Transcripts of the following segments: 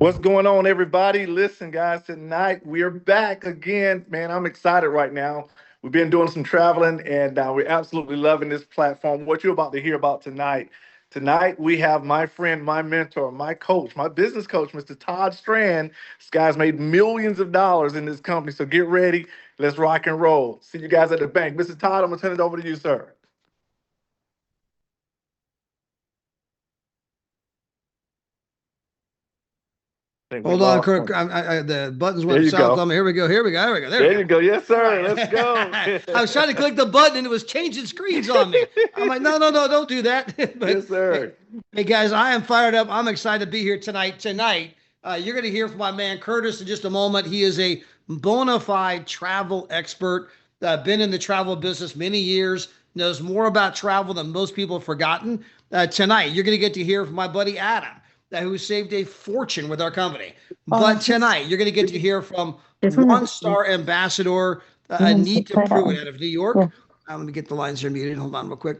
What's going on, everybody? Listen, guys, tonight we're back again. Man, I'm excited right now. We've been doing some traveling and we're absolutely loving this platform. What you're about to hear about tonight. Tonight, we have my friend, my mentor, my coach, my business coach, Mr. Todd Strand. This guy's made millions of dollars in this company. So get ready. Let's rock and roll. See you guys at the bank. Mr. Todd, I'm going to turn it over to you, sir. I think we Hold on, lost Kirk. him. The buttons There went you south go. on me. Here we go. Here we go. There we go. There we There go. you go. Yes, All sir. right. Let's go. I was trying to click the button and it was changing screens on me. I'm like, no, don't do that. But Yes, sir. hey, guys, I am fired up. I'm excited to be here tonight. You're going to hear from my man Curtis in just a moment. He is a bona fide travel expert. Been in the travel business many years. Knows more about travel than most people have forgotten. Tonight, you're going to get to hear from my buddy Adam, who saved a fortune with our company. But tonight, you're going to get to hear from one-star ambassador Anita Pruitt out of New York. I'm going to get the lines here muted. Hold on real quick.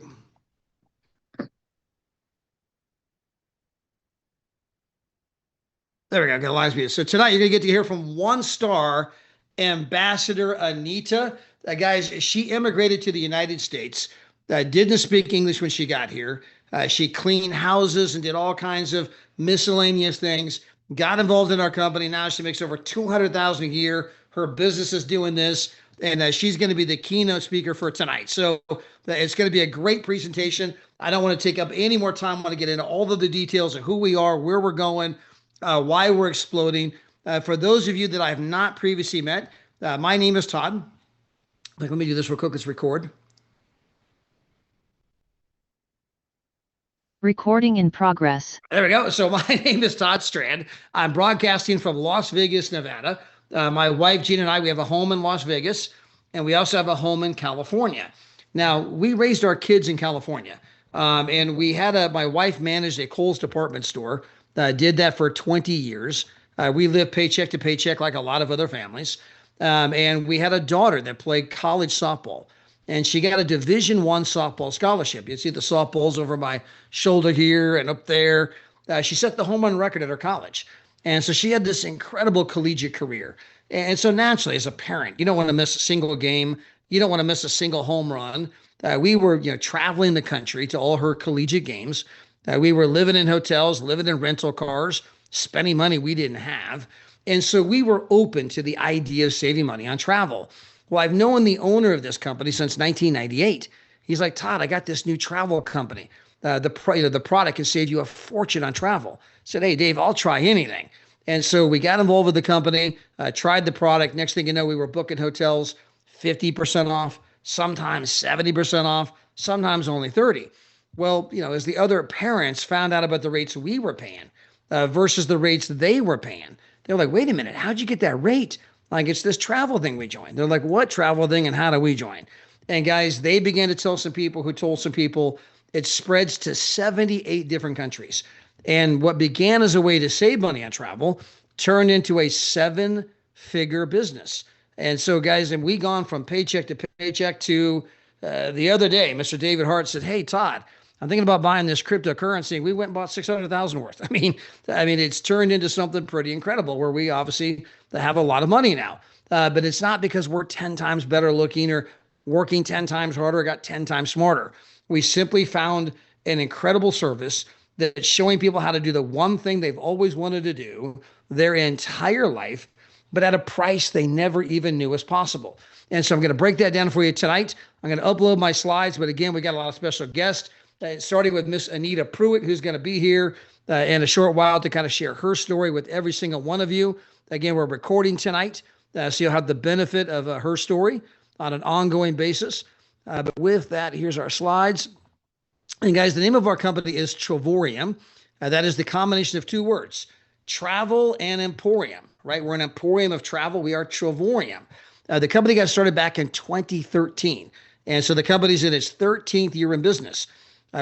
There we go. Got the lines muted. So tonight, you're going to get to hear from one-star ambassador Anita. Guys, she immigrated to the United States. Didn't speak English when she got here. She cleaned houses and did all kinds of miscellaneous things. Got involved in our company. Now she makes over $200,000 a year. Her business is doing this, and she's going to be the keynote speaker for tonight. So it's going to be a great presentation. I don't want to take up any more time. I want to get into all of the details of who we are, where we're going, why we're exploding. For those of you that I have not previously met, my name is Todd. Let me do this real quick. Let's record. Recording in progress. There we go. So my name is Todd Strand. I'm broadcasting from Las Vegas, Nevada. My wife, Gina, and I, we have a home in Las Vegas, and we also have a home in California. Now, we raised our kids in California, and we had my wife managed a Kohl's department store, did that for 20 years. We lived paycheck to paycheck like a lot of other families, and we had a daughter that played college softball. And she got a Division I softball scholarship. You see the softballs over my shoulder here and up there. She set the home run record at her college. And so she had this incredible collegiate career. And so naturally, as a parent, you don't want to miss a single game. You don't want to miss a single home run. We were, traveling the country to all her collegiate games. We were living in hotels, living in rental cars, spending money we didn't have. And so we were open to the idea of saving money on travel. Well, I've known the owner of this company since 1998. He's like, Todd, I got this new travel company. The product can save you a fortune on travel. I said, hey, Dave, I'll try anything. And so we got involved with the company, tried the product. Next thing you know, we were booking hotels 50% off, sometimes 70% off, sometimes only 30. Well, as the other parents found out about the rates we were paying versus the rates they were paying, they were like, wait a minute, how'd you get that rate? Like, it's this travel thing we joined. They're like, what travel thing and how do we join? And guys, they began to tell some people who told some people. It spreads to 78 different countries. And what began as a way to save money on travel turned into a 7-figure business. And so, guys, and we gone from paycheck to paycheck to the other day, Mr. David Hart said, hey, Todd, I'm thinking about buying this cryptocurrency. We went and bought 600,000 worth. I mean, it's turned into something pretty incredible where we obviously have a lot of money now. But it's not because we're 10 times better looking or working 10 times harder or got 10 times smarter. We simply found an incredible service that's showing people how to do the one thing they've always wanted to do their entire life, but at a price they never even knew was possible. And so I'm going to break that down for you tonight. I'm going to upload my slides. But again, we got a lot of special guests. Starting with Miss Anita Pruitt, who's going to be here in a short while to kind of share her story with every single one of you. Again, we're recording tonight, so you'll have the benefit of her story on an ongoing basis. But with that, here's our slides. And guys, the name of our company is Travorium. That is the combination of two words, travel and emporium, right? We're an emporium of travel. We are Travorium. The company got started back in 2013. And so the company's in its 13th year in business.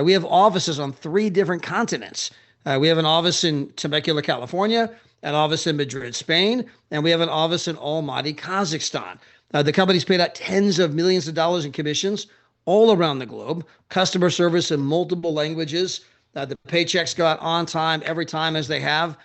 We have offices on 3 different continents. We have an office in Temecula, California, an office in Madrid, Spain, and we have an office in Almaty, Kazakhstan. The company's paid out tens of millions of dollars in commissions all around the globe, customer service in multiple languages. The paychecks go out on time, every time as they have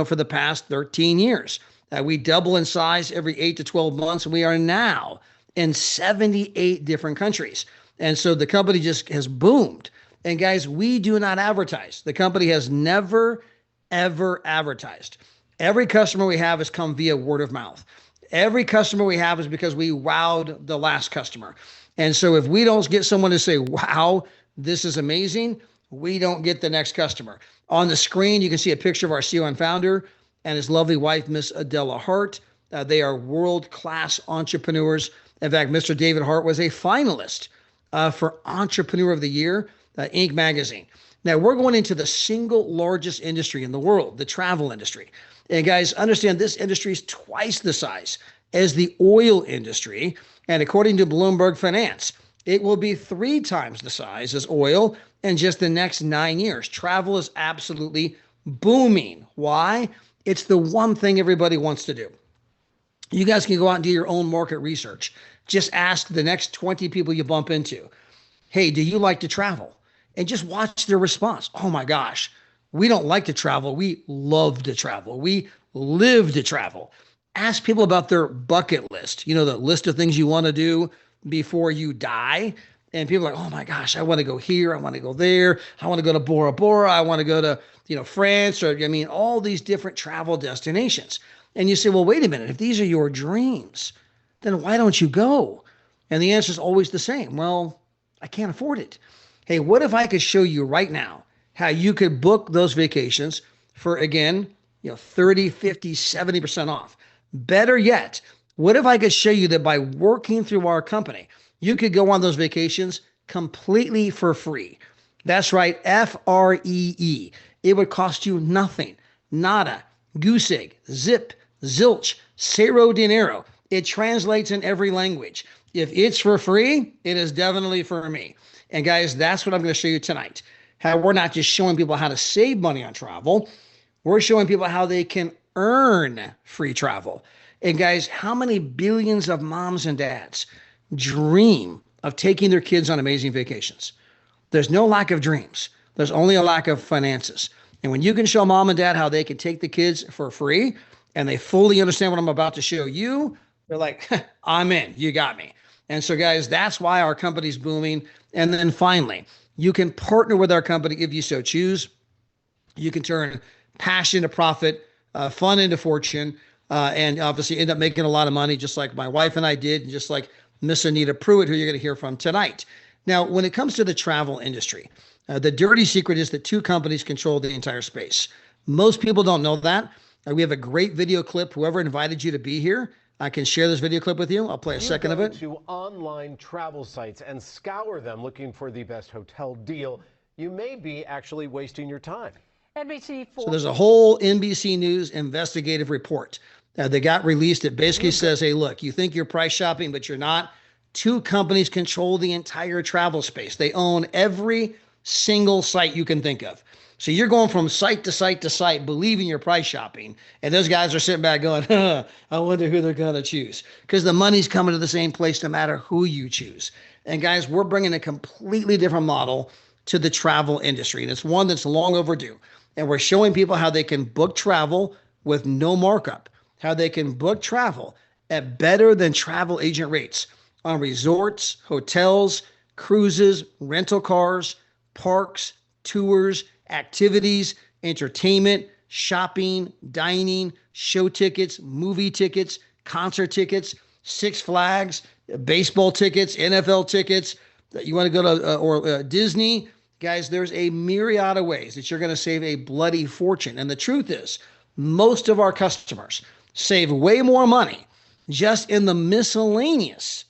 for the past 13 years. We double in size every 8 to 12 months. We are now in 78 different countries. And so the company just has boomed. And guys, we do not advertise. The company has never, ever advertised. Every customer we have has come via word of mouth. Every customer we have is because we wowed the last customer. And so if we don't get someone to say, wow, this is amazing, we don't get the next customer. On the screen, you can see a picture of our CEO and founder and his lovely wife, Miss Adela Hart. They are world-class entrepreneurs. In fact, Mr. David Hart was a finalist for Entrepreneur of the Year, Inc. magazine. Now, we're going into the single largest industry in the world, the travel industry. And guys, understand this industry is twice the size as the oil industry. And according to Bloomberg Finance, it will be 3 times the size as oil in just the next 9 years. Travel is absolutely booming. Why? It's the one thing everybody wants to do. You guys can go out and do your own market research. Just ask the next 20 people you bump into, hey, do you like to travel? And just watch their response. Oh my gosh, we don't like to travel. We love to travel. We live to travel. Ask people about their bucket list, the list of things you want to do before you die. And people are like, oh my gosh, I want to go here. I want to go there. I want to go to Bora Bora. I want to go to, France, or all these different travel destinations. And you say, well, wait a minute. If these are your dreams, then why don't you go? And the answer is always the same. Well, I can't afford it. Hey, what if I could show you right now how you could book those vacations for, again, 30, 50, 70% off? Better yet, what if I could show you that by working through our company, you could go on those vacations completely for free? That's right, Free. It would cost you nothing. Nada, goose egg, zip, zilch, cero dinero. It translates in every language. If it's for free, it is definitely for me. And guys, that's what I'm going to show you tonight. How we're not just showing people how to save money on travel. We're showing people how they can earn free travel. And guys, how many billions of moms and dads dream of taking their kids on amazing vacations? There's no lack of dreams. There's only a lack of finances. And when you can show mom and dad how they can take the kids for free and they fully understand what I'm about to show you, they're like, I'm in, you got me. And so guys, that's why our company's booming. And then finally, you can partner with our company if you so choose. You can turn passion to profit, fun into fortune, and obviously end up making a lot of money, just like my wife and I did, and just like Miss Anita Pruitt, who you're going to hear from tonight. Now, when it comes to the travel industry, the dirty secret is that 2 companies control the entire space. Most people don't know that. We have a great video clip. Whoever invited you to be here, I can share this video clip with you. I'll play a second of it. To online travel sites and scour them looking for the best hotel deal, you may be actually wasting your time. So there's a whole NBC News investigative report that got released that basically says, hey, look, you think you're price shopping, but you're not. 2 companies control the entire travel space. They own every single site you can think of. So you're going from site to site to site, believing you're price shopping. And those guys are sitting back going, I wonder who they're going to choose. Because the money's coming to the same place no matter who you choose. And guys, we're bringing a completely different model to the travel industry. And it's one that's long overdue. And we're showing people how they can book travel with no markup, how they can book travel at better than travel agent rates on resorts, hotels, cruises, rental cars, parks, tours, activities, entertainment, shopping, dining, show tickets, movie tickets, concert tickets, Six Flags, baseball tickets, NFL tickets. You want to go to Disney? Guys, there's a myriad of ways that you're going to save a bloody fortune. And the truth is, most of our customers save way more money just in the miscellaneous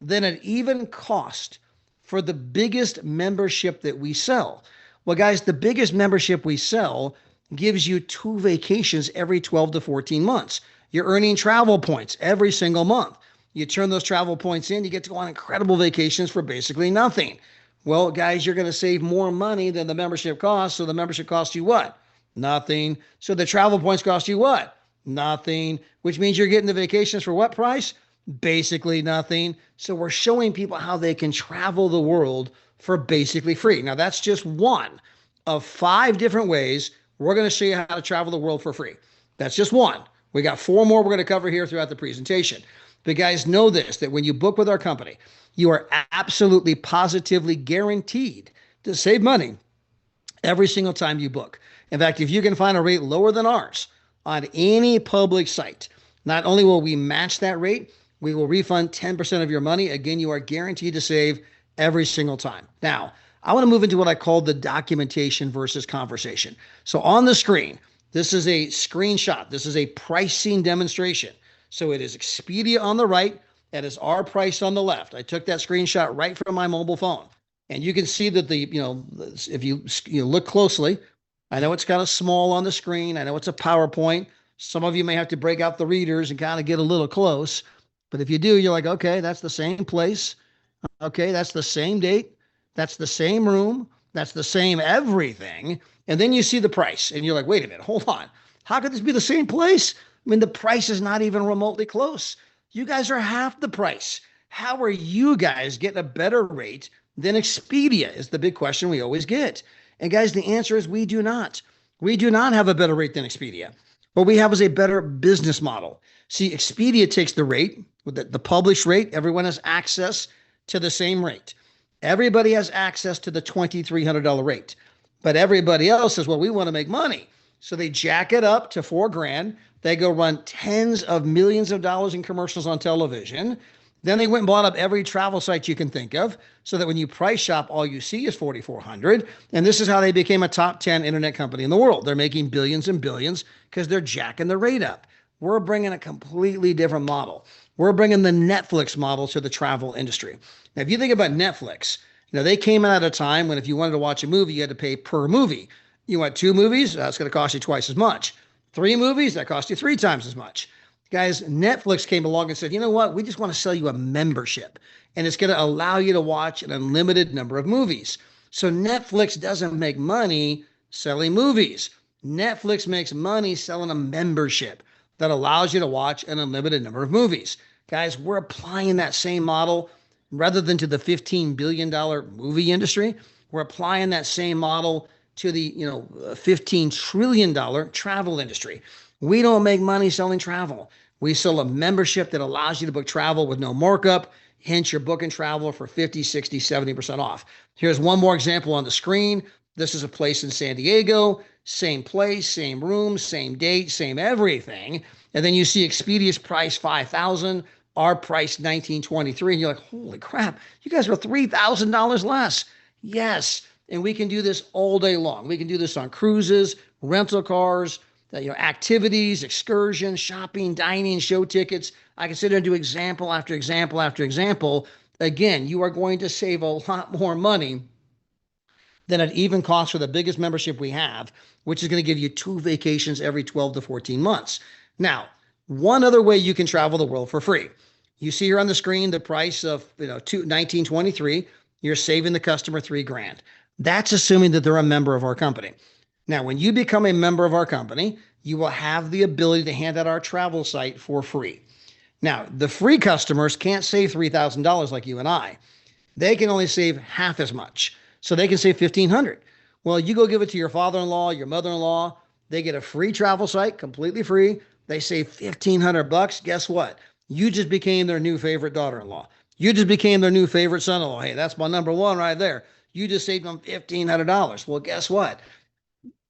than it even cost for the biggest membership that we sell. Well, guys, the biggest membership we sell gives you 2 vacations every 12 to 14 months. You're earning travel points every single month. You turn those travel points in, you get to go on incredible vacations for basically nothing. Well, guys, you're going to save more money than the membership costs. So the membership costs you what? Nothing. So the travel points cost you what? Nothing. Which means you're getting the vacations for what price? Basically nothing. So we're showing people how they can travel the world for basically free. Now, that's just one of 5 different ways we're going to show you how to travel the world for free. That's just one. We got 4 more we're going to cover here throughout the presentation. But guys, know this, that when you book with our company, you are absolutely positively guaranteed to save money every single time you book. In fact, if you can find a rate lower than ours on any public site, not only will we match that rate, we will refund 10% of your money. Again, you are guaranteed to save every single time. Now, I want to move into what I call the documentation versus conversation. So on the screen, this is a screenshot. This is a pricing demonstration. So it is Expedia on the right. That is our price on the left. I took that screenshot right from my mobile phone. And you can see that if you look closely, I know it's kind of small on the screen. I know it's a PowerPoint. Some of you may have to break out the readers and kind of get a little close. But if you do, you're like, okay, that's the same place. Okay, that's the same date. That's the same room. That's the same everything. And then you see the price and you're like, wait a minute, hold on. How could this be the same place? I mean, the price is not even remotely close. You guys are half the price. How are you guys getting a better rate than Expedia is the big question we always get. And guys, the answer is we do not. We do not have a better rate than Expedia. What we have is a better business model. See, Expedia takes the rate, the published rate. Everyone has access to the same rate. Everybody has access to the $2,300 rate. But everybody else says, well, we want to make money. So they jack it up to $4,000. They go run tens of millions of dollars in commercials on television. Then they went and bought up every travel site you can think of so that when you price shop, all you see is $4,400. And this is how they became a top 10 internet company in the world. They're making billions and billions because they're jacking the rate up. We're bringing a completely different model. We're bringing the Netflix model to the travel industry. Now, if you think about Netflix, they came out at a time when if you wanted to watch a movie, you had to pay per movie. You want 2 movies? That's going to cost you twice as much. 3 movies? That costs you 3 times as much. Guys, Netflix came along and said, you know what? We just want to sell you a membership, and it's going to allow you to watch an unlimited number of movies. So Netflix doesn't make money selling movies. Netflix makes money selling a membership that allows you to watch an unlimited number of movies. Guys, we're applying that same model rather than to the $15 billion movie industry. We're applying that same model to the $15 trillion travel industry. We don't make money selling travel. We sell a membership that allows you to book travel with no markup. Hence, you're booking travel for 50, 60, 70% off. Here's one more example on the screen. This is a place in San Diego. Same place, same room, same date, same everything. And then you see Expedia's price $5,000, our price $1,923. And you're like, holy crap, you guys are $3,000 less. Yes. And we can do this all day long. We can do this on cruises, rental cars, activities, excursions, shopping, dining, show tickets. I can sit there and do example after example after example. Again, you are going to save a lot more money than it even costs for the biggest membership we have, which is going to give you 2 vacations every 12 to 14 months. Now, one other way you can travel the world for free. You see here on the screen the price of $1,923. You're saving the customer $3,000. That's assuming that they're a member of our company. Now, when you become a member of our company, you will have the ability to hand out our travel site for free. Now, the free customers can't save $3,000 like you and I. They can only save half as much. So they can save $1,500. Well, you go give it to your father-in-law, your mother-in-law. They get a free travel site, completely free. They save $1,500. Guess what? You just became their new favorite daughter-in-law. You just became their new favorite son-in-law. Hey, that's my number one right there. You just saved them $1,500. Well, guess what?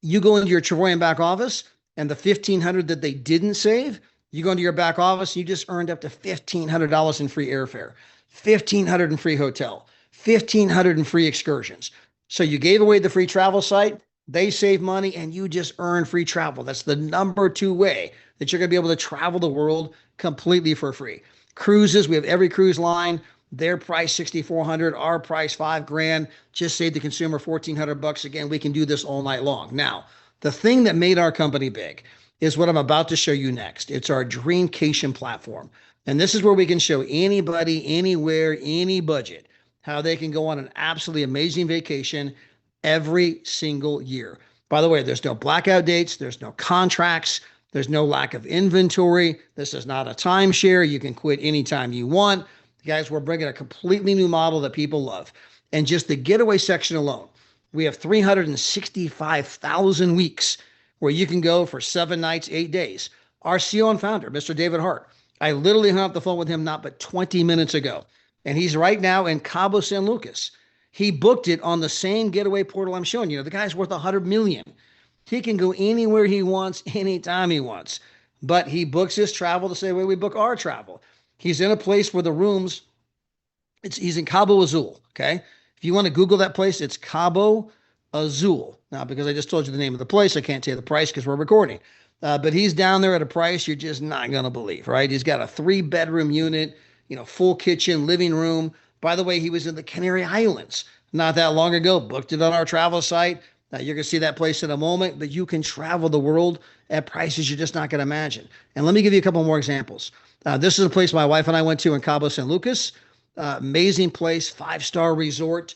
You go into your Travoyan back office, and the $1,500 that they didn't save, you go into your back office, you just earned up to $1,500 in free airfare, $1,500 in free hotel, $1,500 in free excursions. So you gave away the free travel site, they save money, and you just earn free travel. That's the number 2 way that you're going to be able to travel the world completely for free. Cruises, we have every cruise line. Their price $6,400, our price $5,000. Just save the consumer $1,400. Again, we can do this all night long. Now, the thing that made our company big is what I'm about to show you next. It's our Dreamcation platform. And this is where we can show anybody, anywhere, any budget, how they can go on an absolutely amazing vacation every single year. By the way, there's no blackout dates. There's no contracts. There's no lack of inventory. This is not a timeshare. You can quit anytime you want. Guys, we're bringing a completely new model that people love. And just the getaway section alone, we have 365,000 weeks where you can go for 7 nights, 8 days. Our CEO and founder, Mr. David Hart, I literally hung up the phone with him not but 20 minutes ago. And he's right now in Cabo San Lucas. He booked it on the same getaway portal I'm showing you. The guy's worth 100 million. He can go anywhere he wants, anytime he wants. But he books his travel the same way we book our travel. He's in a place where the rooms, he's in Cabo Azul, okay? If you want to Google that place, it's Cabo Azul. Now, because I just told you the name of the place, I can't tell you the price because we're recording. But he's down there at a price you're just not going to believe, right? He's got a 3-bedroom unit, full kitchen, living room. By the way, he was in the Canary Islands not that long ago, booked it on our travel site. You're going to see that place in a moment, but you can travel the world at prices you're just not going to imagine. And let me give you a couple more examples. This is a place my wife and I went to in Cabo San Lucas. Amazing place, 5-star resort.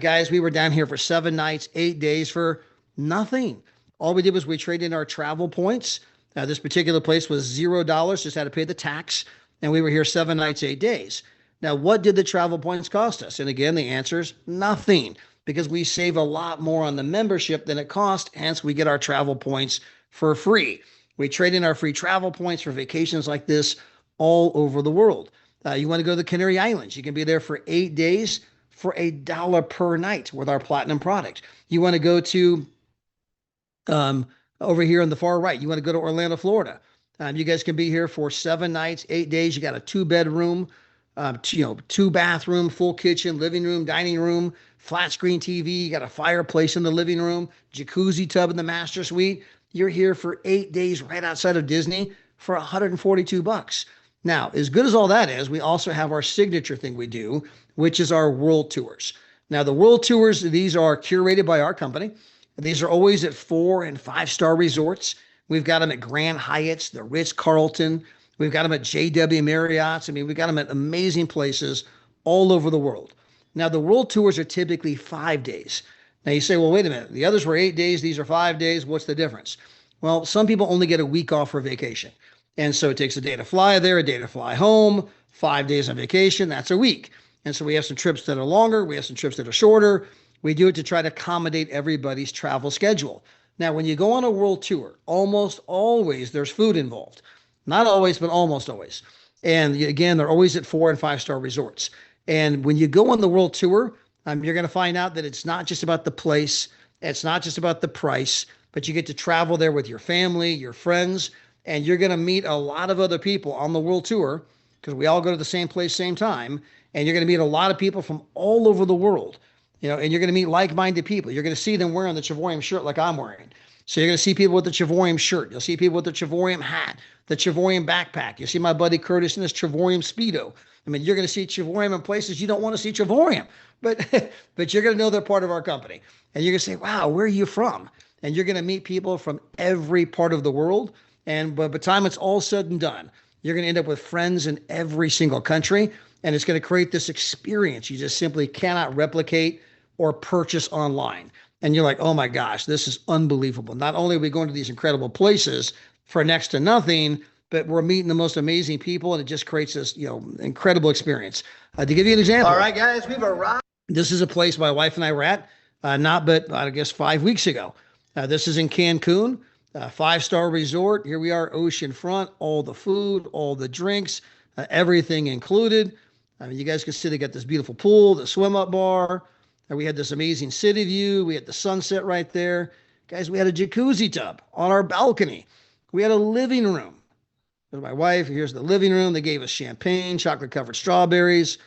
Guys, we were down here for 7 nights, 8 days for nothing. All we did was we traded in our travel points. This particular place was $0, just had to pay the tax. And we were here 7 nights, 8 days. Now, what did the travel points cost us? And again, the answer is nothing, because we save a lot more on the membership than it cost. Hence, we get our travel points for free. We trade in our free travel points for vacations like this all over the world. You want to go to the Canary Islands, you can be there for 8 days for $1 per night with our platinum product. You want to go to over here on the far right, you want to go to Orlando, Florida. You guys can be here for 7 nights, 8 days. You got a 2-bedroom, 2-bathroom, full kitchen, living room, dining room, flat screen TV. You got a fireplace in the living room, jacuzzi tub in the master suite. You're here for 8 days right outside of Disney for $142. Now, as good as all that is, we also have our signature thing we do, which is our world tours. Now, the world tours, these are curated by our company. These are always at 4- and 5-star resorts. We've got them at Grand Hyatts, the Ritz-Carlton. We've got them at JW Marriott's. I mean, we've got them at amazing places all over the world. Now, the world tours are typically 5 days. Now, you say, well, wait a minute. The others were 8 days. These are 5 days. What's the difference? Well, some people only get a week off for vacation. And so it takes a day to fly there, a day to fly home, 5 days on vacation. That's a week. And so we have some trips that are longer. We have some trips that are shorter. We do it to try to accommodate everybody's travel schedule. Now, when you go on a world tour, almost always there's food involved. Not always, but almost always. And again, they're always at 4- and 5-star resorts. And when you go on the world tour, you're going to find out that it's not just about the place. It's not just about the price, but you get to travel there with your family, your friends, and you're going to meet a lot of other people on the world tour because we all go to the same place, same time. And you're going to meet a lot of people from all over the world, and you're going to meet like-minded people. You're going to see them wearing the Chivorium shirt like I'm wearing. So you're going to see people with the Chivorium shirt. You'll see people with the Chivorium hat, the Chivorium backpack. You'll see my buddy Curtis in his Chivorium Speedo. I mean, you're going to see Chivorium in places you don't want to see Chivorium, but you're going to know they're part of our company. And you're going to say, wow, where are you from? And you're going to meet people from every part of the world. And by the time it's all said and done, you're going to end up with friends in every single country. And it's going to create this experience you just simply cannot replicate or purchase online. And you're like, oh my gosh, this is unbelievable. Not only are we going to these incredible places for next to nothing, but we're meeting the most amazing people, and it just creates this, incredible experience. To give you an example. All right, guys, we've arrived. This is a place my wife and I were at, not but I guess 5 weeks ago. This is in Cancun, 5-star resort. Here we are, oceanfront, all the food, all the drinks, everything included. You guys can see they got this beautiful pool, the swim up bar. We had this amazing city view. We had the sunset right there. Guys, we had a jacuzzi tub on our balcony. We had a living room. With my wife, here's the living room. They gave us champagne, chocolate-covered strawberries.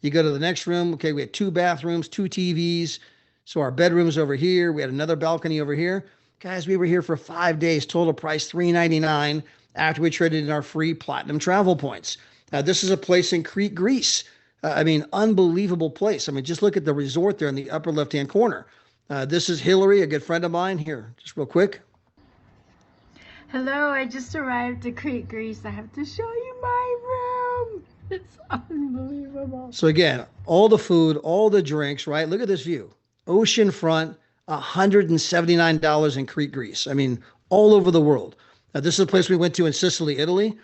You go to the next room. Okay, we had 2 bathrooms, 2 TVs. So our bedroom's over here. We had another balcony over here. Guys, we were here for 5 days. Total price $399 after we traded in our free platinum travel points. This is a place in Crete, Greece. Unbelievable place. Just look at the resort there in the upper left-hand corner. This is Hillary, a good friend of mine. Here, just real quick. Hello, I just arrived at Crete, Greece. I have to show you my room. It's unbelievable. So again, all the food, all the drinks, right? Look at this view. Oceanfront, $179 in Crete, Greece. All over the world. This is a place we went to in Sicily, Italy.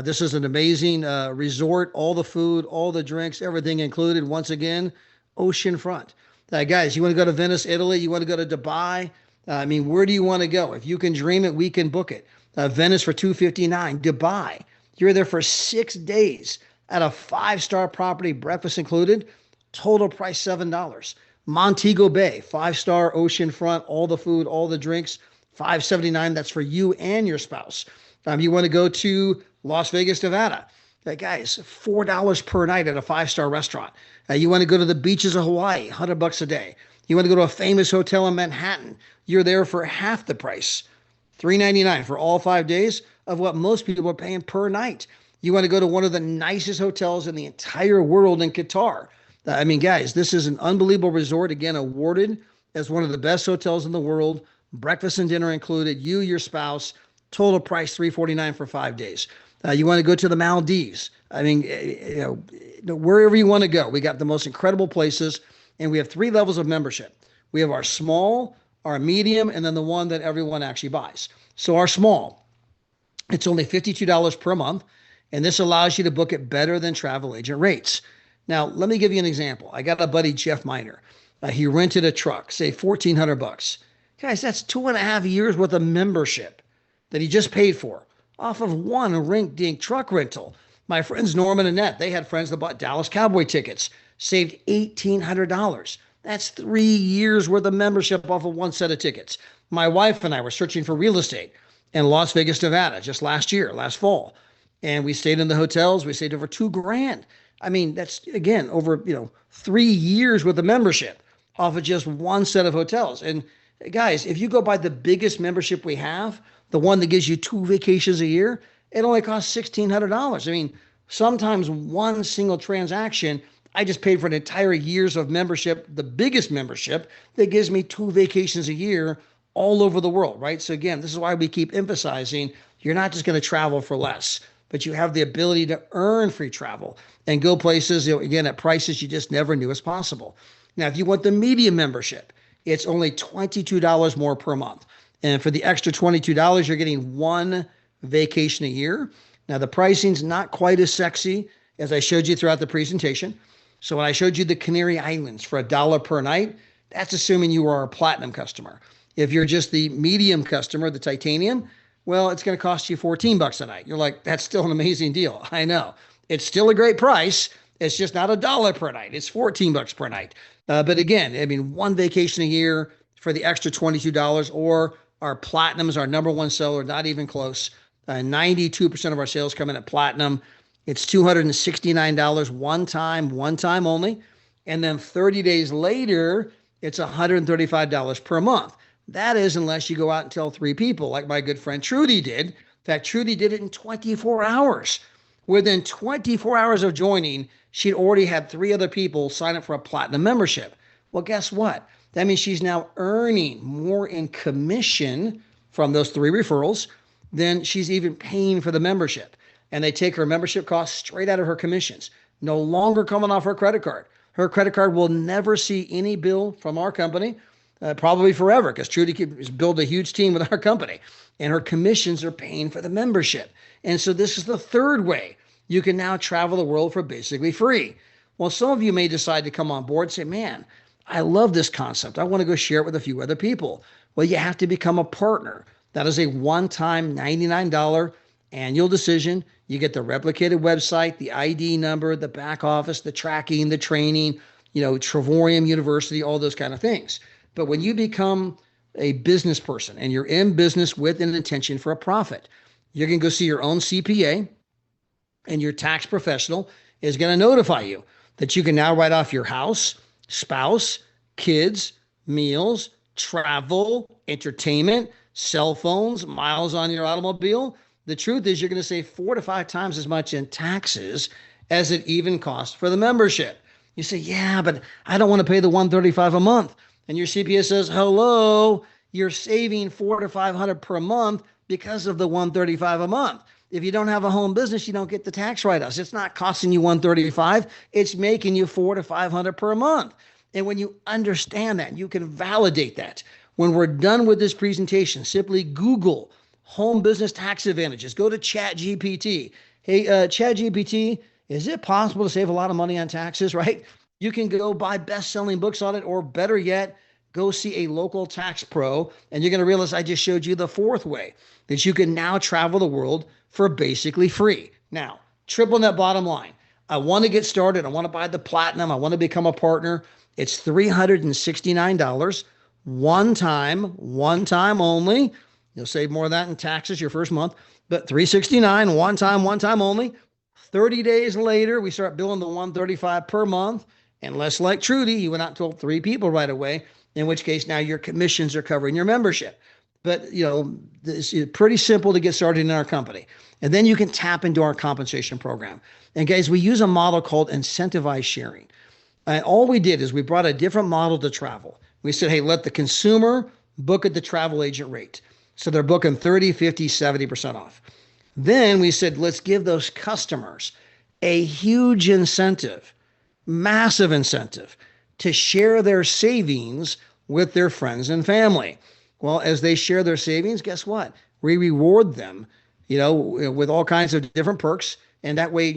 This is an amazing resort. All the food, all the drinks, everything included. Once again, oceanfront. Guys, you want to go to Venice, Italy? You want to go to Dubai? I mean, where do you want to go? If you can dream it, we can book it. Venice for 259, Dubai. You're there for 6 days at a five-star property, breakfast included. Total price $7. Montego Bay, five-star oceanfront, all the food, all the drinks, 579. That's for you and your spouse. You want to go to Las Vegas, Nevada. Guys, $4 per night at a five-star restaurant. You want to go to the beaches of Hawaii, $100 a day. You want to go to a famous hotel in Manhattan. You're there for half the price, $399 for all 5 days of what most people are paying per night. You want to go to one of the nicest hotels in the entire world in Qatar. I mean, guys, this is an unbelievable resort. Again, awarded as one of the best hotels in the world. Breakfast and dinner included. You, your spouse. Total price $349 for 5 days. You want to go to the Maldives. I mean, wherever you want to go. We got the most incredible places, and we have 3 levels of membership. We have our small, our medium, and then the one that everyone actually buys. So our small, it's only $52 per month, and this allows you to book it better than travel agent rates. Now, let me give you an example. I got a buddy, Jeff Miner. He rented a truck, say $1,400. Guys, that's 2.5 years worth of membership that he just paid for off of one rink-dink truck rental. My friends Norman and Annette, they had friends that bought Dallas Cowboy tickets, saved $1,800. That's 3 years worth of membership off of one set of tickets. My wife and I were searching for real estate in Las Vegas, Nevada, just last fall. And we stayed in the hotels. We stayed over $2,000. I mean, that's, again, over 3 years worth of membership off of just one set of hotels. And guys, if you go by the biggest membership we have, the one that gives you 2 vacations a year, it only costs $1,600. I mean, sometimes one single transaction, I just paid for an entire year's of membership, the biggest membership that gives me 2 vacations a year all over the world, right? So again, this is why we keep emphasizing you're not just going to travel for less, but you have the ability to earn free travel and go places, again, at prices you just never knew was possible. Now, if you want the medium membership, it's only $22 more per month. And for the extra $22, you're getting 1 vacation a year. Now, the pricing's not quite as sexy as I showed you throughout the presentation. So when I showed you the Canary Islands for $1 per night, that's assuming you are a platinum customer. If you're just the medium customer, the titanium, well, it's going to cost you $14 a night. You're like, that's still an amazing deal. I know. It's still a great price. It's just not $1 per night. It's $14 per night. But again, I mean, 1 vacation a year for the extra $22, or our platinums, our number one seller, not even close. 92% of our sales come in at platinum. It's $269 one time only. And then 30 days later, it's $135 per month. That is unless you go out and tell 3 people, like my good friend Trudy did. In fact, Trudy did it in 24 hours. Within 24 hours of joining, she'd already had 3 other people sign up for a platinum membership. Well, guess what? That means she's now earning more in commission from those 3 referrals than she's even paying for the membership. And they take her membership costs straight out of her commissions, no longer coming off her credit card. Her credit card will never see any bill from our company, probably forever, because Trudy has built a huge team with our company, and her commissions are paying for the membership. And so this is the third way you can now travel the world for basically free. Well, some of you may decide to come on board and say, man, I love this concept. I want to go share it with a few other people. Well, you have to become a partner. That is a one-time $99 annual decision. You get the replicated website, the ID number, the back office, the tracking, the training, Trevorium University, all those kind of things. But when you become a business person and you're in business with an intention for a profit, you're going to go see your own CPA, and your tax professional is going to notify you that you can now write off your house, spouse, kids, meals, travel, entertainment, cell phones, miles on your automobile. The truth is you're going to save 4 to 5 times as much in taxes as it even costs for the membership. You say, yeah, but I don't want to pay the $135 a month. And your CPA says, hello, you're saving $400 to $500 per month because of the $135 a month. If you don't have a home business, you don't get the tax write-offs. It's not costing you $135. It's making you $400 to $500 per month. And when you understand that, you can validate that. When we're done with this presentation, simply Google home business tax advantages. Go to ChatGPT. Hey, ChatGPT, is it possible to save a lot of money on taxes, right? You can go buy best-selling books on it, or better yet, go see a local tax pro, and you're going to realize I just showed you the fourth way that you can now travel the world for basically free. Now, triple net bottom line. I want to get started. I want to buy the platinum. I want to become a partner. It's $369 one time only. You'll save more of that in taxes your first month, but $369 one time only. 30 days later, we start billing the $135 per month. Unless, like Trudy, you went out and told 3 people right away, in which case now your commissions are covering your membership. But, this is pretty simple to get started in our company. And then you can tap into our compensation program. And guys, we use a model called incentivized sharing. And all we did is we brought a different model to travel. We said, hey, let the consumer book at the travel agent rate. So they're booking 30, 50, 70% off. Then we said, let's give those customers a huge incentive, massive incentive, to share their savings with their friends and family. Well, as they share their savings, guess what? We reward them, with all kinds of different perks. And that way,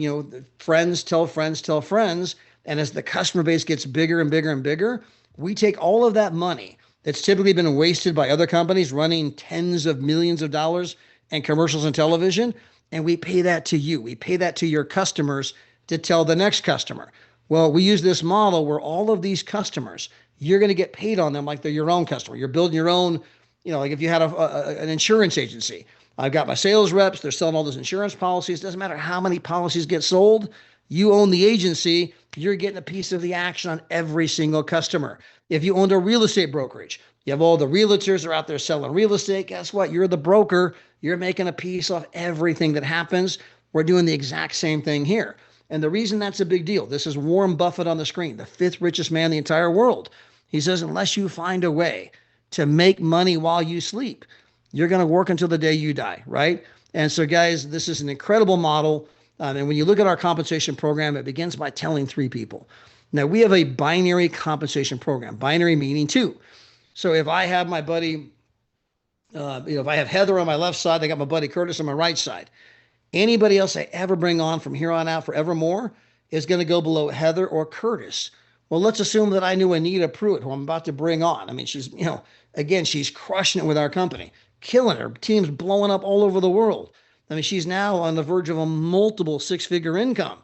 friends tell friends tell friends. And as the customer base gets bigger and bigger and bigger, we take all of that money that's typically been wasted by other companies running tens of millions of dollars in commercials and television, and we pay that to you. We pay that to your customers to tell the next customer. Well, we use this model where all of these customers, you're going to get paid on them like they're your own customer. You're building your own, like if you had an insurance agency. I've got my sales reps. They're selling all those insurance policies. Doesn't matter how many policies get sold. You own the agency. You're getting a piece of the action on every single customer. If you owned a real estate brokerage, you have all the realtors are out there selling real estate. Guess what? You're the broker. You're making a piece of everything that happens. We're doing the exact same thing here. And the reason that's a big deal, this is Warren Buffett on the screen, the 5th richest man in the entire world. He says, unless you find a way to make money while you sleep, you're going to work until the day you die, right? And so, guys, this is an incredible model. And when you look at our compensation program, it begins by telling 3 people. Now, we have a binary compensation program, binary meaning 2. So if I have my buddy, if I have Heather on my left side, I got my buddy Curtis on my right side. Anybody else I ever bring on from here on out forevermore is going to go below Heather or Curtis. Well, let's assume that I knew Anita Pruitt, who I'm about to bring on. I mean, she's, again, she's crushing it with our company, killing her. Team's blowing up all over the world. I mean, she's now on the verge of a multiple 6-figure income.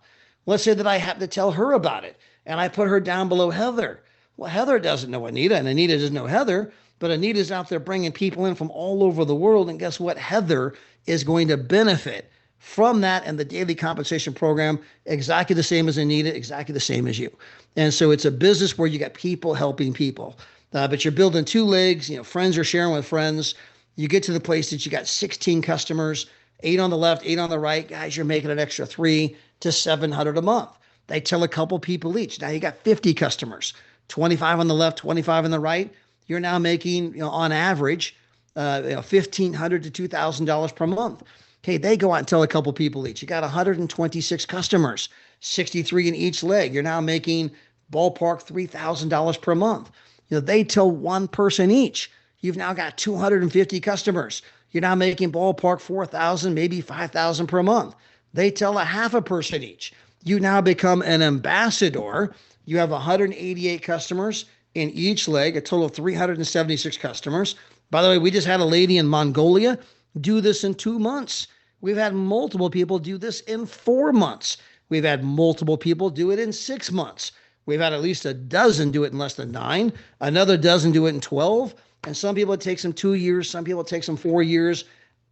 Let's say that I happen to tell her about it, and I put her down below Heather. Well, Heather doesn't know Anita, and Anita doesn't know Heather, but Anita's out there bringing people in from all over the world, and guess what? Heather is going to benefit from that and the daily compensation program exactly the same as Anita, exactly the same as you. And so it's a business where you got people helping people, but you're building 2 legs. Friends are sharing with friends. You get to the place that you got 16 customers, 8 on the left, 8 on the right. Guys, you're making an extra $300 to $700 a month. They tell a couple people each. Now you got 50 customers, 25 on the left, 25 on the right. You're now making, on average, $1,500 to $2,000 per month. Okay, they go out and tell a couple people each. You got 126 customers, 63 in each leg. You're now making ballpark $3,000 per month. They tell 1 person each. You've now got 250 customers. You're now making ballpark 4,000, maybe 5,000 per month. They tell a half a person each. You now become an ambassador. You have 188 customers in each leg, a total of 376 customers. By the way, we just had a lady in Mongolia do this in 2 months. We've had multiple people do this in 4 months. We've had multiple people do it in 6 months. We've had at least a dozen do it in less than 9, another dozen do it in 12. And some people, it takes them 2 years. Some people, it takes them 4 years.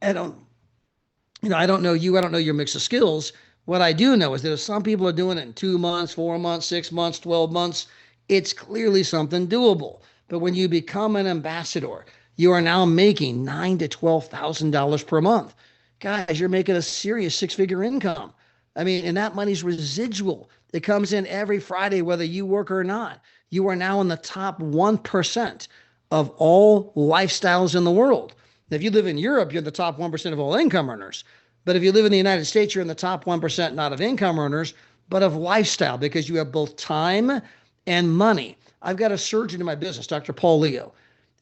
I don't know you. I don't know your mix of skills. What I do know is that if some people are doing it in 2 months, 4 months, 6 months, 12 months, it's clearly something doable. But when you become an ambassador, you are now making $9,000 to $12,000 per month. Guys, you're making a serious 6-figure income. I mean, and that money's residual. It comes in every Friday, whether you work or not. You are now in the top 1% of all lifestyles in the world. If you live in Europe, you're the top 1% of all income earners. But if you live in the United States, you're in the top 1%, not of income earners, but of lifestyle, because you have both time and money. I've got a surgeon in my business, Dr. Paul Leo,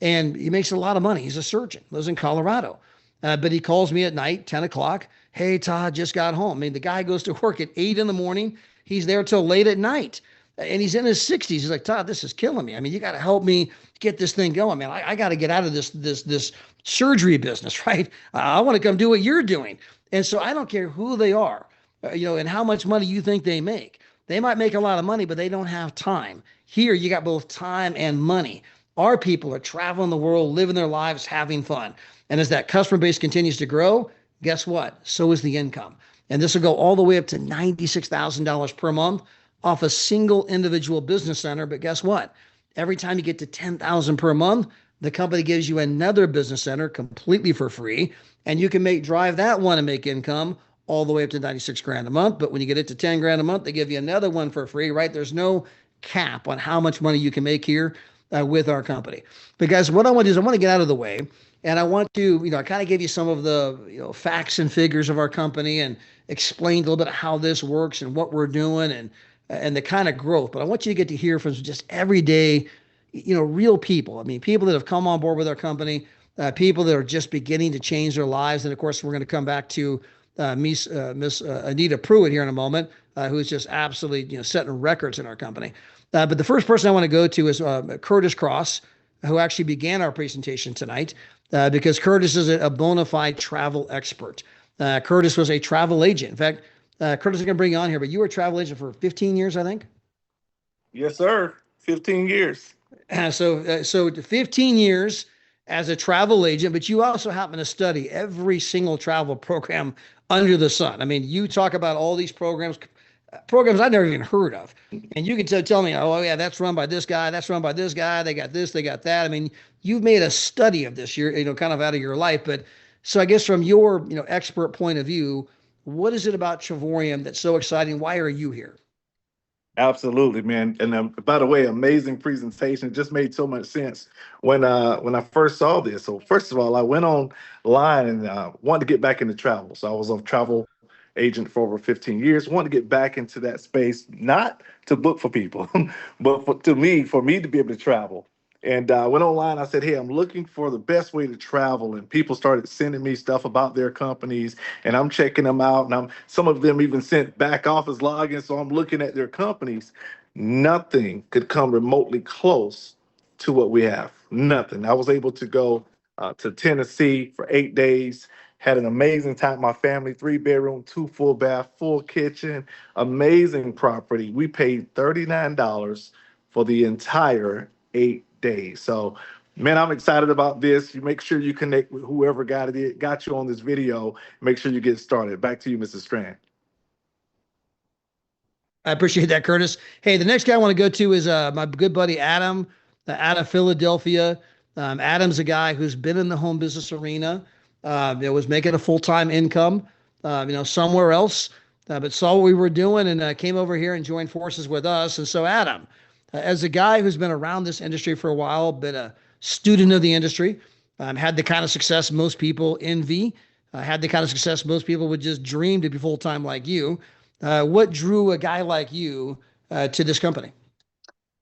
and he makes a lot of money. He's a surgeon, lives in Colorado. But he calls me at night, 10 o'clock. Hey, Todd, just got home. I mean, the guy goes to work at 8 in the morning. He's there till late at night. and he's in his 60s. He's like, Todd, this is killing me. I mean, you got to help me get this thing going, man. I got to get out of this surgery business, right? I want to come do what you're doing. And so I don't care who they are, and how much money you think they make. They might make a lot of money, but they don't have time. Here, you got both time and money. Our people are traveling the world, living their lives, having fun. And as that customer base continues to grow, guess what? So is the income. And this will go all the way up to $96,000 per month off a single individual business center. But guess what? Every time you get to 10,000 per month, the company gives you another business center completely for free. And you can drive that one and make income all the way up to 96 grand a month. But when you get it to 10 grand a month, they give you another one for free, right? There's no cap on how much money you can make here with our company. But guys, what I want to do is I want to get out of the way, and I want to, I kind of give you some of the, facts and figures of our company and explain a little bit of how this works and what we're doing and the kind of growth. But I want you to get to hear from just everyday, real people. I mean, people that have come on board with our company, people that are just beginning to change their lives. And of course, we're going to come back to Miss Anita Pruitt here in a moment, who's just absolutely, setting records in our company. But the first person I want to go to is Curtis Cross, who actually began our presentation tonight, because Curtis is a bona fide travel expert. Curtis was a travel agent. In fact, Curtis, I'm going to bring you on here, but you were a travel agent for 15 years, I think? Yes, sir. 15 years. So 15 years as a travel agent, but you also happen to study every single travel program under the sun. I mean, you talk about all these programs I've never even heard of. And you can tell me, oh, yeah, that's run by this guy, that's run by this guy, they got this, they got that. I mean, you've made a study of this, you're, kind of out of your life. But so I guess from your, expert point of view, what is it about Travorium that's so exciting? Why are you here? Absolutely, man. And by the way, amazing presentation. It just made so much sense when I first saw this. So first of all, I went online and wanted to get back into travel. So I was a travel agent for over 15 years. Wanted to get back into that space, not to book for people, but for me to be able to travel. And I went online. I said, "Hey, I'm looking for the best way to travel." And people started sending me stuff about their companies, and I'm checking them out. And some of them even sent back office logins, so I'm looking at their companies. Nothing could come remotely close to what we have. Nothing. I was able to go to Tennessee for 8 days. Had an amazing time. My family, 3 bedroom, two full bath, full kitchen, amazing property. We paid $39 for the entire 8 days. So, man, I'm excited about this. You make sure you connect with whoever got you on this video. Make sure you get started. Back to you, Mrs. Strand. I appreciate that, Curtis. Hey, the next guy I want to go to is my good buddy Adam out of Philadelphia. Adam's a guy who's been in the home business arena, was making a full-time income, somewhere else, but saw what we were doing and came over here and joined forces with us. And so, Adam, as a guy who's been around this industry for a while, been a student of the industry, had the kind of success most people envy, had the kind of success most people would just dream to be full-time like you. What drew a guy like you to this company?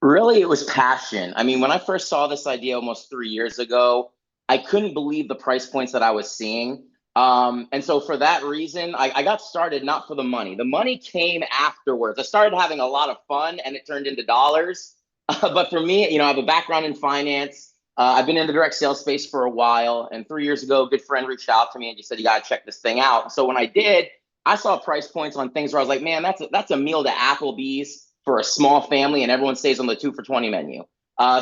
Really, it was passion. I mean, when I first saw this idea almost 3 years ago, I couldn't believe the price points that I was seeing. And so for that reason, I got started not for the money. The money came afterwards. I started having a lot of fun and it turned into dollars. But for me, I have a background in finance. I've been in the direct sales space for a while. And 3 years ago, a good friend reached out to me and just said, you got to check this thing out. So when I did, I saw price points on things where I was like, man, that's a meal to Applebee's for a small family, and everyone stays on the 2 for $20 menu.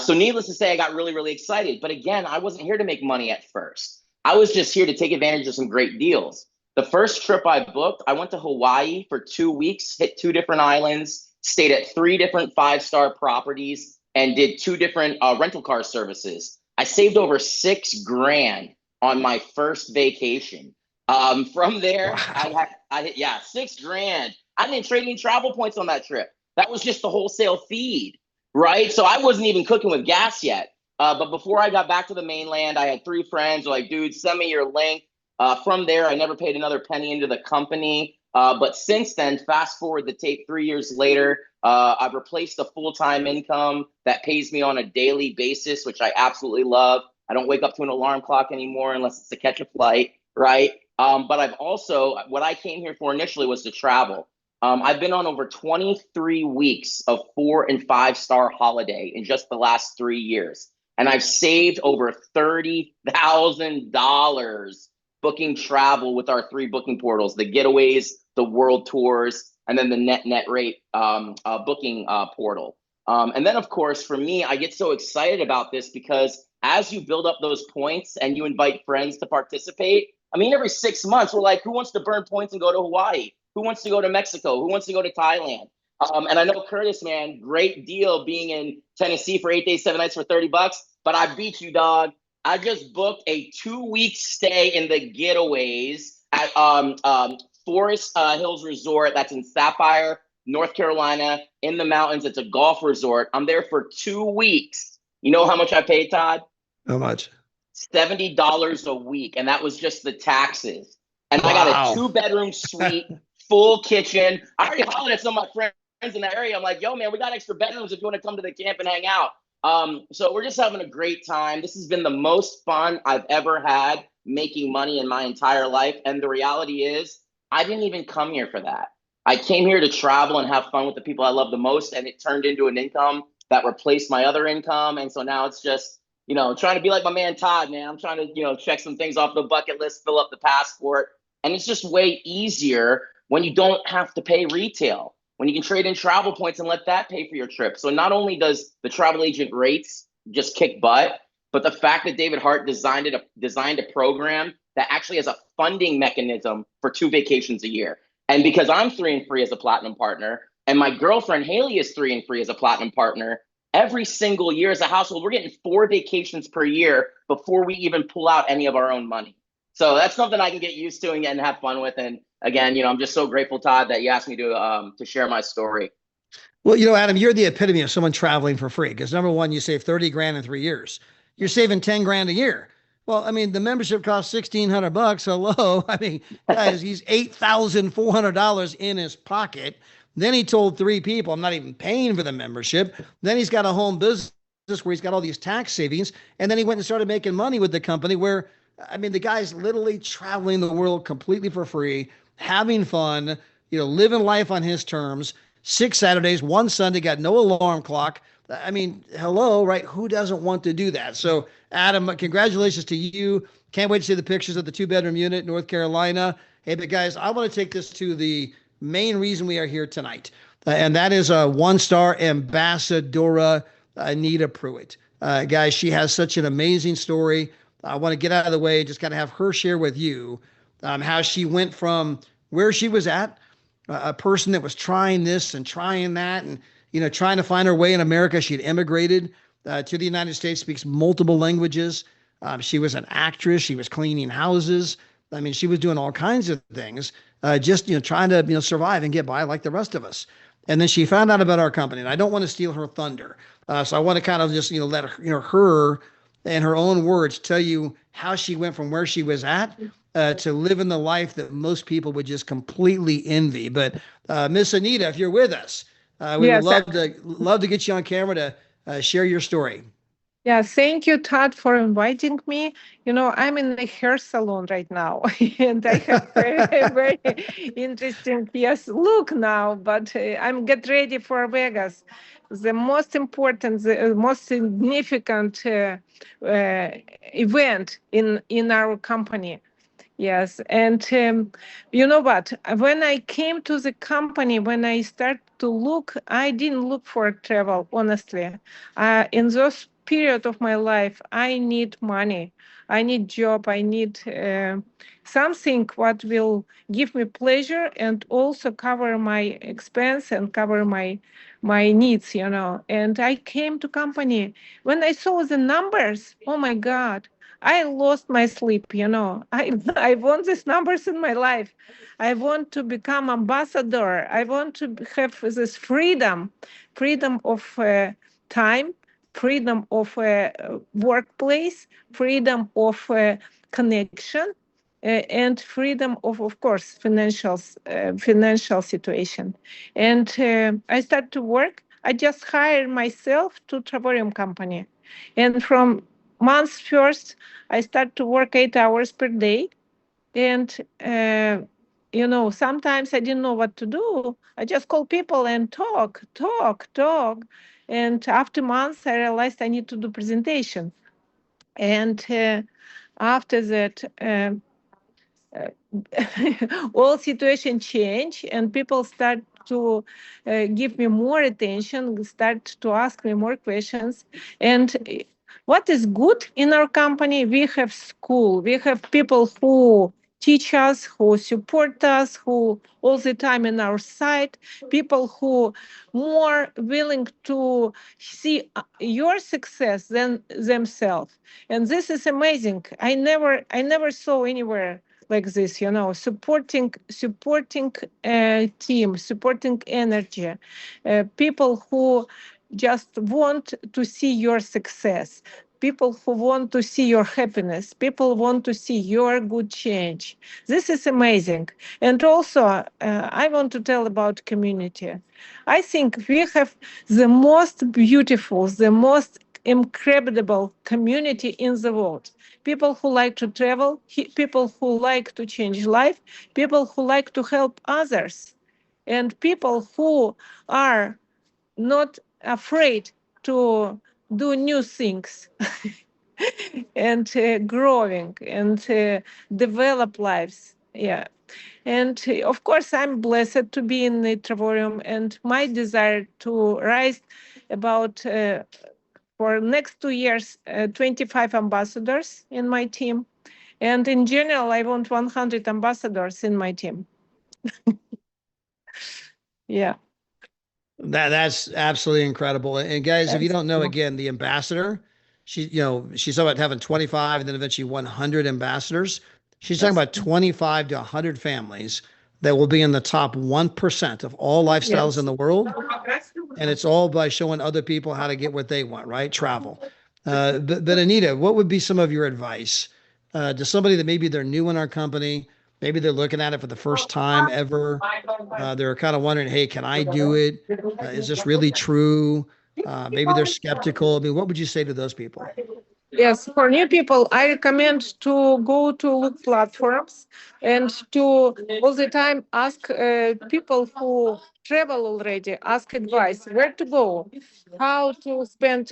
So needless to say, I got really, really excited. But again, I wasn't here to make money at first. I was just here to take advantage of some great deals. The first trip I booked, I went to Hawaii for 2 weeks, hit 2 different islands, stayed at 3 different 5-star properties, and did 2 different rental car services. I saved over $6 grand on my first vacation. From there, wow. Yeah, $6 grand. I didn't trade any travel points on that trip. That was just the wholesale feed, right? So I wasn't even cooking with gas yet. But before I got back to the mainland, I had 3 friends who were like, dude, send me your link. From there, I never paid another penny into the company. But since then, fast forward the tape 3 years later, I've replaced the full-time income that pays me on a daily basis, which I absolutely love. I don't wake up to an alarm clock anymore unless it's to catch a flight, right? But I've also, what I came here for initially was to travel. I've been on over 23 weeks of 4 and 5 star holiday in just the last 3 years. And I've saved over $30,000 booking travel with our 3 booking portals, the Getaways, the World Tours, and then the net rate booking portal. And then, of course, for me, I get so excited about this because as you build up those points and you invite friends to participate, I mean, every 6 months, we're like, who wants to burn points and go to Hawaii? Who wants to go to Mexico? Who wants to go to Thailand? And I know Curtis, man, great deal being in Tennessee for 8 days, 7 nights for $30. But I beat you, dog. I just booked a 2 week stay in the Getaways at Forest Hills Resort. That's in Sapphire, North Carolina, in the mountains. It's a golf resort. I'm there for 2 weeks. You know how much I paid, Todd? How much? $70 a week, and that was just the taxes. And I got Wow. a 2-bedroom suite, full kitchen. I already hollered at some of my friends in the area. I'm like, yo, man, we got extra bedrooms if you want to come to the camp and hang out. So we're just having a great time. This has been the most fun I've ever had making money in my entire life. And the reality is, I didn't even come here for that. I came here to travel and have fun with the people I love the most, and it turned into an income that replaced my other income. And so now it's just, trying to be like my man Todd, man. I'm trying to, check some things off the bucket list, fill up the passport. And it's just way easier when you don't have to pay retail, when you can trade in travel points and let that pay for your trip. So not only does the travel agent rates just kick butt, but the fact that David Hart designed a program that actually has a funding mechanism for 2 vacations a year. And because I'm 3 and free as a platinum partner, and my girlfriend Haley is 3 and free as a platinum partner, every single year as a household, we're getting 4 vacations per year before we even pull out any of our own money. So that's something I can get used to and have fun with. And again, I'm just so grateful, Todd, that you asked me to share my story. Well, Adam, you're the epitome of someone traveling for free because number one, you save 30 grand in 3 years. You're saving 10 grand a year. Well, I mean, the membership costs $1,600. Hello. I mean, guys, he's $8,400 in his pocket. Then he told 3 people, I'm not even paying for the membership. Then he's got a home business where he's got all these tax savings. And then he went and started making money with the company where, I mean, the guy's literally traveling the world completely for free, having fun, living life on his terms. 6 Saturdays, 1 Sunday, got no alarm clock. I mean, hello, right? Who doesn't want to do that? So, Adam, congratulations to you. Can't wait to see the pictures of the 2-bedroom unit, North Carolina. Hey, but guys, I want to take this to the main reason we are here tonight, and that is a 1-star ambassadora, Anita Pruitt. Guys, she has such an amazing story. I want to get out of the way, just kind of have her share with you how she went from where she was at, a person that was trying this and trying that and, trying to find her way in America. She had immigrated to the United States, speaks multiple languages. She was an actress. She was cleaning houses. I mean, she was doing all kinds of things, just, trying to, survive and get by like the rest of us. And then she found out about our company, and I don't want to steal her thunder. So I want to kind of just, let her, her in her own words, tell you how she went from where she was at to living the life that most people would just completely envy. But Miss Anita, if you're with us, we Yes. would love to get you on camera to share your story. Yeah, thank you, Todd, for inviting me. I'm in the hair salon right now, and I have very, very interesting, yes, look now, but I'm get ready for Vegas. The most important, the most significant event in our company. Yes, and you know what? When I came to the company, when I started to look, I didn't look for travel, honestly. In those period of my life, I need money, I need job, I need something what will give me pleasure and also cover my expense and cover my needs, And I came to company. When I saw the numbers, oh my God, I lost my sleep, I want these numbers in my life. I want to become ambassador. I want to have this freedom of time, freedom of workplace, freedom of connection, and freedom of course, financial situation. And I start to work. I just hired myself to Travorium company. And from month first, I start to work 8 hours per day. And sometimes I didn't know what to do. I just call people and talk, talk, talk. And after months, I realized I need to do presentation. And after that, all situation change and people start to give me more attention, start to ask me more questions. And what is good in our company, we have school, we have people who teach us, who support us, who all the time in our side, people who more willing to see your success than themselves. And this is amazing. I never saw anywhere like this, supporting team, supporting energy, people who just want to see your success, people who want to see your happiness, people want to see your good change. This is amazing. And also, I want to tell about community. I think we have the most beautiful, the most incredible community in the world. People who like to travel, people who like to change life, people who like to help others, and people who are not afraid to do new things and growing and develop lives. Yeah. And of course, I'm blessed to be in the Travorium, and my desire to rise about for next 2 years, 25 ambassadors in my team. And in general, I want 100 ambassadors in my team. Yeah. That's absolutely incredible. And guys, if you don't know, again, the ambassador, she's talking about having 25 and then eventually 100 ambassadors. She's talking about 25 to 100 families that will be in the top 1% of all lifestyles in the world. And it's all by showing other people how to get what they want, right? Travel. But Anita, what would be some of your advice to somebody that maybe they're new in our company? Maybe they're looking at it for the first time ever. They're kind of wondering, hey, can I do it? Is this really true? Maybe they're skeptical. I mean, what would you say to those people? Yes, for new people, I recommend to go to look platforms and to all the time ask people who travel already, ask advice, where to go, how to spend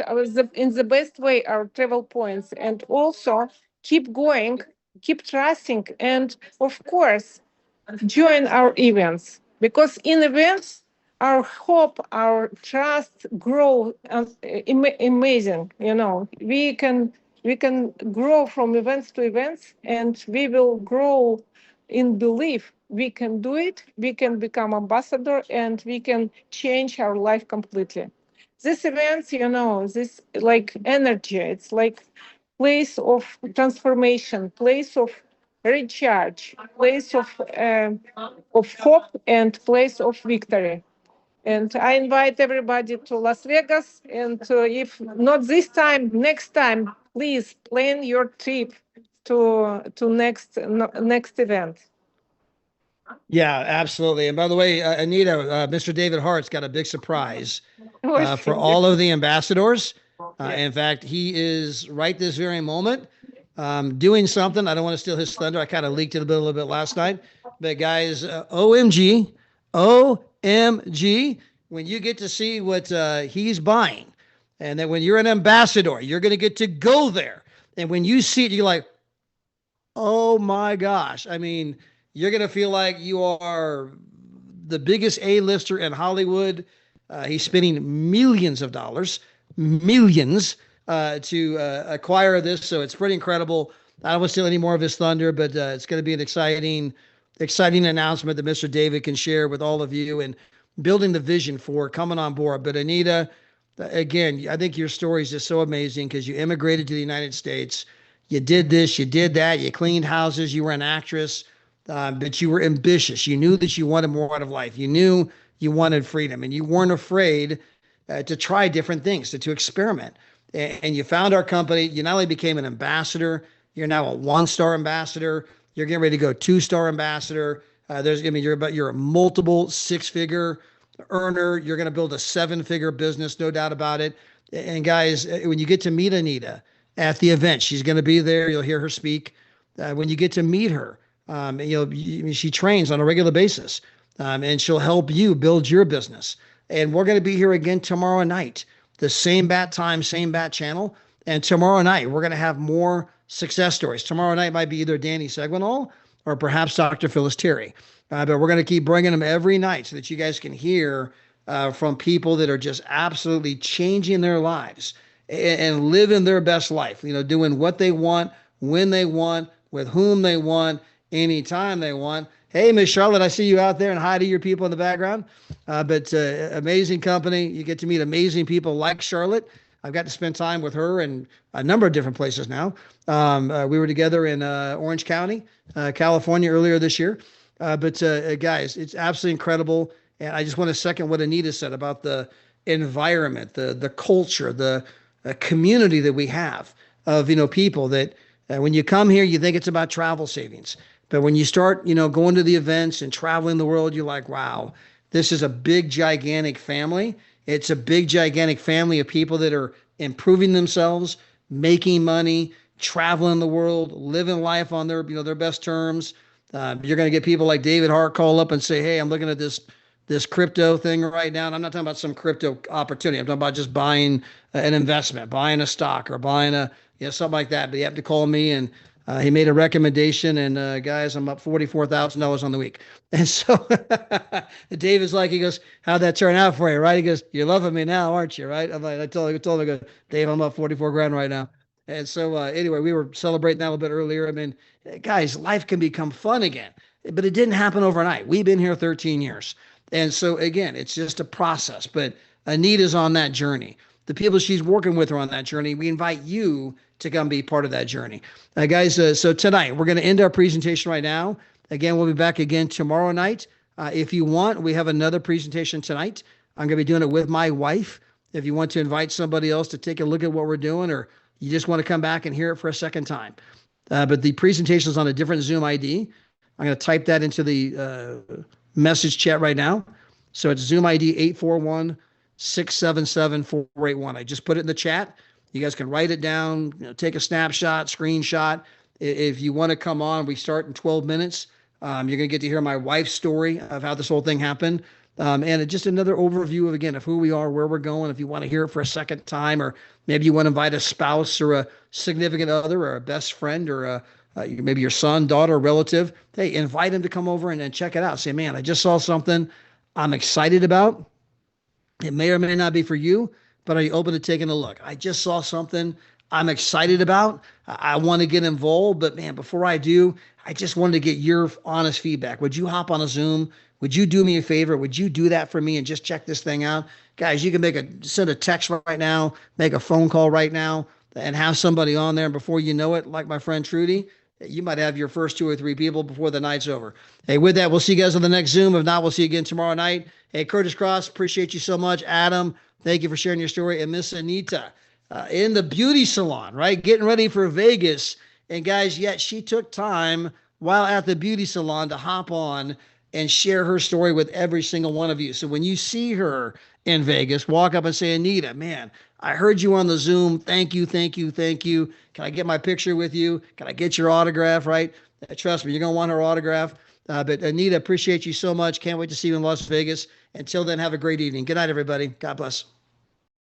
in the best way our travel points, and also keep going, keep trusting, and of course, join our events, because in events our hope, our trust grow amazing. We can grow from events to events, and we will grow in belief we can do it, we can become ambassador, and we can change our life completely. These events, this like energy, it's like place of transformation, place of recharge, place of hope, and place of victory. And I invite everybody to Las Vegas. And if not this time, next time, please plan your trip to next event. Yeah, absolutely. And by the way, Anita, Mr. David Hart's got a big surprise for all of the ambassadors. In fact, he is right this very moment doing something. I don't want to steal his thunder. I kind of leaked it a little bit last night. But guys, OMG, OMG, when you get to see what he's buying, and then when you're an ambassador, you're going to get to go there. And when you see it, you're like, oh my gosh. I mean, you're going to feel like you are the biggest A-lister in Hollywood. He's spending millions of dollars, millions, to acquire this. So it's pretty incredible. I don't want to steal any more of his thunder, but it's going to be an exciting announcement that Mr. David can share with all of you and building the vision for coming on board. But Anita, again, I think your story is just so amazing because you immigrated to the United States. You did this, you did that, you cleaned houses, you were an actress, but you were ambitious. You knew that you wanted more out of life. You knew you wanted freedom, and you weren't afraid to try different things, to experiment. And you found our company. You not only became an ambassador, you're now a 1-star ambassador. You're getting ready to go 2-star ambassador. You're a multiple 6-figure earner. You're going to build a 7-figure business, no doubt about it. And guys, when you get to meet Anita at the event, she's going to be there. You'll hear her speak. When you get to meet her, She trains on a regular basis, and she'll help you build your business. And we're going to be here again tomorrow night, the same bat time, same bat channel. And tomorrow night, we're going to have more success stories. Tomorrow night might be either Danny Seguinal or perhaps Dr. Phyllis Terry. But we're going to keep bringing them every night so that you guys can hear from people that are just absolutely changing their lives and living their best life, doing what they want, when they want, with whom they want, anytime they want. Hey, Miss Charlotte, I see you out there, and hi to your people in the background. But amazing company. You get to meet amazing people like Charlotte. I've got to spend time with her in a number of different places now. We were together in Orange County, California earlier this year. But guys, it's absolutely incredible. And I just want to second what Anita said about the environment, the culture, the community that we have of, people that when you come here, you think it's about travel savings. But when you start, going to the events and traveling the world, you're like, wow, this is a big, gigantic family. It's a big, gigantic family of people that are improving themselves, making money, traveling the world, living life on their, their best terms. You're going to get people like David Hart call up and say, hey, I'm looking at this crypto thing right now. And I'm not talking about some crypto opportunity. I'm talking about just buying an investment, buying a stock or buying something like that. But you have to call me, and he made a recommendation, and guys, I'm up $44,000 on the week. And so David's like, he goes, how'd that turn out for you? Right? He goes, you're loving me now, aren't you? Right? I'm like, I told him, I go, Dave, I'm up 44 grand right now. And so anyway, we were celebrating that a little bit earlier. I mean, guys, life can become fun again, but it didn't happen overnight. We've been here 13 years. And so again, it's just a process, but Anita's on that journey. The people she's working with are on that journey. We invite you to come be part of that journey. Guys, so tonight, we're going to end our presentation right now. Again, we'll be back again tomorrow night. If you want, we have another presentation tonight. I'm going to be doing it with my wife. If you want to invite somebody else to take a look at what we're doing, or you just want to come back and hear it for a second time. But the presentation is on a different Zoom ID. I'm going to type that into the message chat right now. So it's Zoom ID 841-677-481. I just put it in the chat. You guys can write it down, take a snapshot, screenshot. If you want to come on, we start in 12 minutes. You're going to get to hear my wife's story of how this whole thing happened. And just another overview of who we are, where we're going. If you want to hear it for a second time, or maybe you want to invite a spouse or a significant other or a best friend or maybe your son, daughter, relative, hey, invite them to come over and check it out. Say, man, I just saw something I'm excited about. It may or may not be for you, but are you open to taking a look? I just saw something I'm excited about. I want to get involved, but man, before I do, I just wanted to get your honest feedback. Would you hop on a Zoom? Would you do me a favor? Would you do that for me and just check this thing out? Guys, you can send a text right now, make a phone call right now, and have somebody on there. And before you know it, like my friend Trudy, you might have your first 2 or 3 people before the night's over. Hey, with that, we'll see you guys on the next Zoom. If not, we'll see you again tomorrow night. Hey, Curtis Cross, appreciate you so much. Adam, thank you for sharing your story. And Miss Anita in the beauty salon, right? Getting ready for Vegas. And guys, yet she took time while at the beauty salon to hop on and share her story with every single one of you. So when you see her in Vegas, walk up and say, Anita, man, I heard you on the Zoom. Thank you, thank you, thank you. Can I get my picture with you? Can I get your autograph, right? Trust me, you're going to want her autograph. But Anita, appreciate you so much. Can't wait to see you in Las Vegas. Until then, have a great evening. Good night, everybody. God bless.